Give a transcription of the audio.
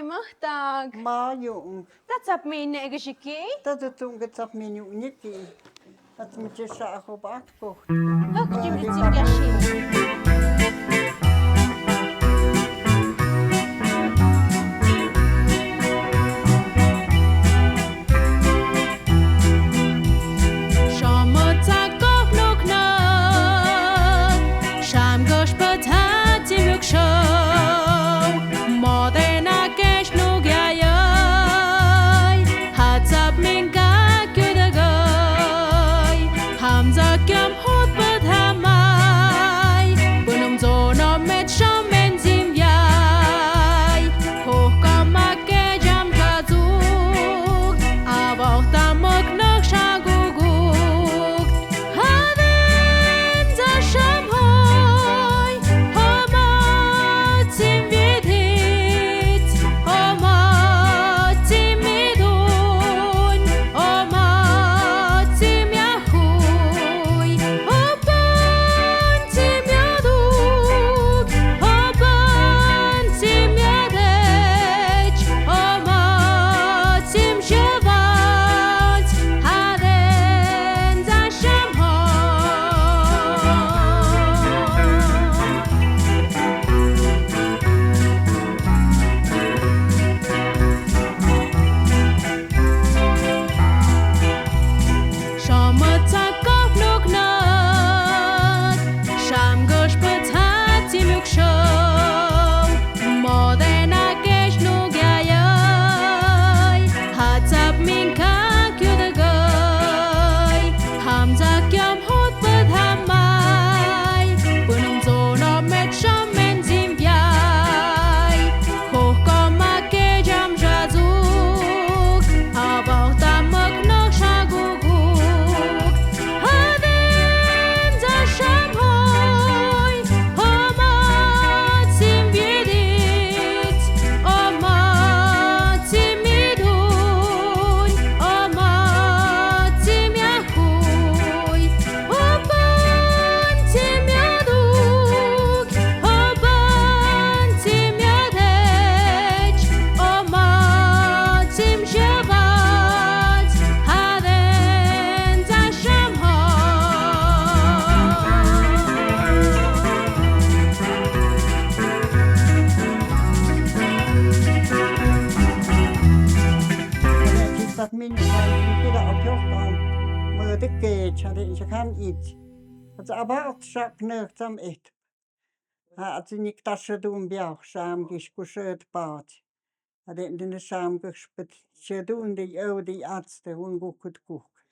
Mahdag. Majung. That's me negashiki. Dat het toen gezegd menu niet die. Dat moet je zeggen op akko. Look, Jim, it's in Gashi. Dat menu niet dat op jou kan. Maar de keet had je gaan iets. Het is aber schap nergsam echt. Had ze niet dat ze doen bij jou samen gescuseerd paard. Had in de samen gespet. Ze doen die oude artsen hoe goed koek.